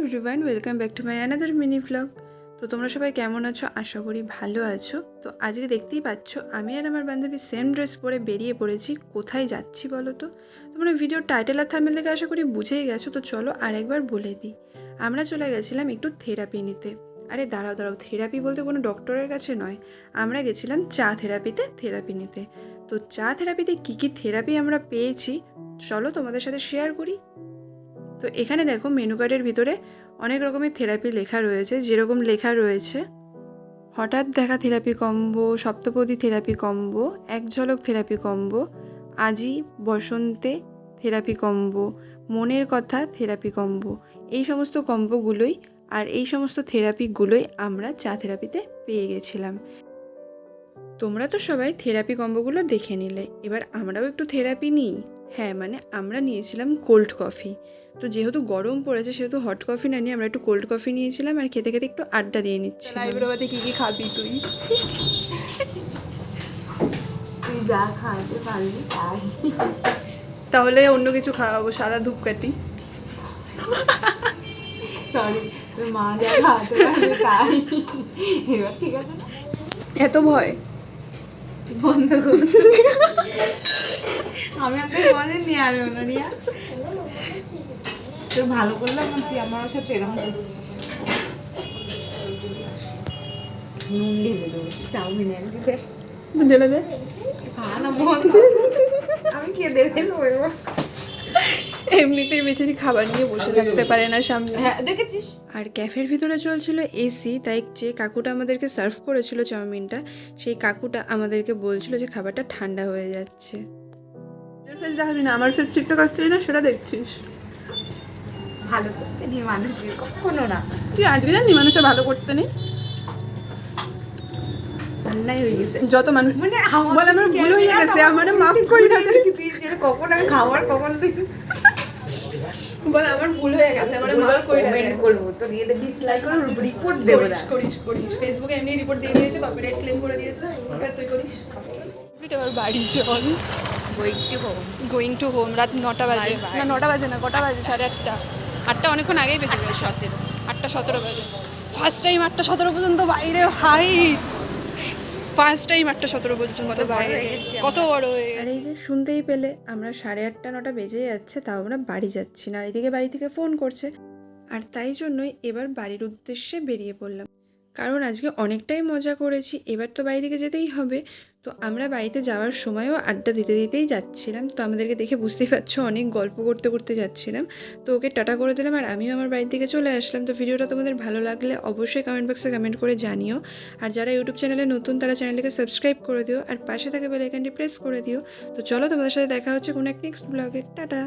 Everyone, welcome back to my another mini vlog. তো তোমরা সবাই কেমন আছো? আশা করি ভালো আছো। তো আজকে দেখতেই পাচ্ছ আমি আর আমার বান্ধবী সেম ড্রেস পরে বেরিয়ে পড়েছি। কোথায় যাচ্ছি বলো তো? তোমরা ভিডিওর টাইটেল আর থাম্বনেল দেখে আশা করি বুঝেই গেছো। তো চলো আরেকবার বলে দিই। আমরা চলে গেছিলাম একটু থেরাপি নিতে। আরে দাঁড়াও, থেরাপি বলতে কোনো ডক্টরের কাছে নয়, আমরা গেছিলাম চা থেরাপিতে থেরাপি নিতে। তো চা থেরাপিতে কী কী থেরাপি আমরা পেয়েছি চলো তোমাদের সাথে শেয়ার করি। তো এখানে দেখো মেনু কার্ডের ভিতরে অনেক রকমের থেরাপি লেখা রয়েছে। যেরকম লেখা রয়েছে হঠাৎ দেখা therapy combo, Saptapadi therapy combo, এক ঝলক থেরাপি কম্বো, আজি বসন্তে থেরাপি কম্বো, মনের কথা থেরাপি কম্বো, এই সমস্ত কম্বোগুলোই আর এই সমস্ত থেরাপিগুলোই আমরা চা থেরাপিতে পেয়ে গেছিলাম। তোমরা তো সবাই থেরাপি কম্বোগুলো দেখে নিলে, এবার আমরাও একটু থেরাপি নিই। হ্যাঁ, মানে আমরা নিয়েছিলাম কোল্ড কফি। তো যেহেতু গরম পড়েছে সেহেতু হট কফি না নিয়ে আমরা একটু কোল্ড কফি নিয়েছিলাম আর খেতে খেতে একটু আড্ডা দিয়ে নিচ্ছি। লাইব্রেরিতে কি কি খাবি তুই? তুই যা খাওয়াতে পারবি তাই। তাহলে অন্য কিছু খাওয়াবো, সাদা ধূপকাঠি। সরি, মা যা খাওয়াতে পারবে তাই। এবার ঠিক আছে না? এত ভয় বন্ধ কর। আমি আপনার মনে নিয়ে আসবো না রিয়া। তোর ভালো করলাম না, তুই আমার সাথে এরকম করছিস। নুন ঢেলে দেবো, চাউমিন এনে দিতে ঢেলে দে। খাওয়ানো বন্ধ। আমি কে দেবে এবার? এমনিতেই বেচারি খাবার নিয়ে বসে থাকতে পারে না সামনে। হ্যাঁ দেখেছিস। আর ক্যাফের ভিতরে চলছিল এসি, তাই যে কাকুটা আমাদেরকে সার্ভ করেছিল চাউমিনটা, সেই কাকুটা আমাদেরকে বলছিল যে খাবারটা ঠান্ডা হয়ে যাচ্ছে। ফেস দেখাবি না, আমার ফেস ঠিকঠাক আসছে না সেটা দেখছিস। ভালো করতে নেই মানুষের, কখনো না। তুই আজকে জানি মানুষের ভালো করতে নেই। ঠান্ডাই হয়ে গেছে যত মানুষ মানে বল আমার ভুল হয়ে গেছে, আমার মাফ করি না। কখন আমি খাবার কখন তুই বল আমার ভুল হয়ে গেছে, আমার মাফ করি না। কমেন্ট করবো তো দিয়ে ডিসলাইক করে রিপোর্ট দেবো না। করিস ফেসবুকে এমনি রিপোর্ট দিয়ে দিয়েছে, কপিরাইট ক্লেম করে দিয়েছে। এবার তুই করিস। এবার বাড়ি চল। Going to home. রাত 9টা বাজে। না 9টা বাজে না, কটা বাজে? 8:30। 8টা অনেকক্ষণ আগেই বেজে গেছে। 8:17 বাজে। ফার্স্ট টাইম 8:17 পর্যন্ত বাইরে। হাই, ফার্স্ট টাইম 8:17 পর্যন্ত বাইরে। কত বড় হয়ে আর গেছে। এই যে শুনতেই পেলে আমরা 8:30 9টা বেজে যাচ্ছে, তাও আমরা বাড়ি যাচ্ছি না। আর এদিকে বাড়ি থেকে ফোন করছে। আর তাই জন্যই এবার বাড়ির উদ্দেশ্যে বেরিয়ে পড়লাম, কারণ আজকে অনেকটাই মজা করেছি, এবার তো বাড়ি থেকে যেতেই হবে। তো আমরা বাড়িতে যাওয়ার সময়ও আড্ডা দিতে দিতেই যাচ্ছিলাম। তো আমাদেরকে দেখে বুঝতেই পারছো অনেক গল্প করতে করতে যাচ্ছিলাম। তো ওকে টাটা করে দিলাম আর আমিও আমার বাড়ি থেকে চলে আসলাম। তো ভিডিওটা তোমাদের ভালো লাগলে অবশ্যই কমেন্ট বক্সে কমেন্ট করে জানিও। আর যারা ইউটিউব চ্যানেলে নতুন তারা চ্যানেলটিকে সাবস্ক্রাইব করে দিও আর পাশে থাকা বেল আইকনটি প্রেস করে দিও। তো চলো তোমাদের সাথে দেখা হচ্ছে কোনো এক নেক্সট ব্লগে। টাটা।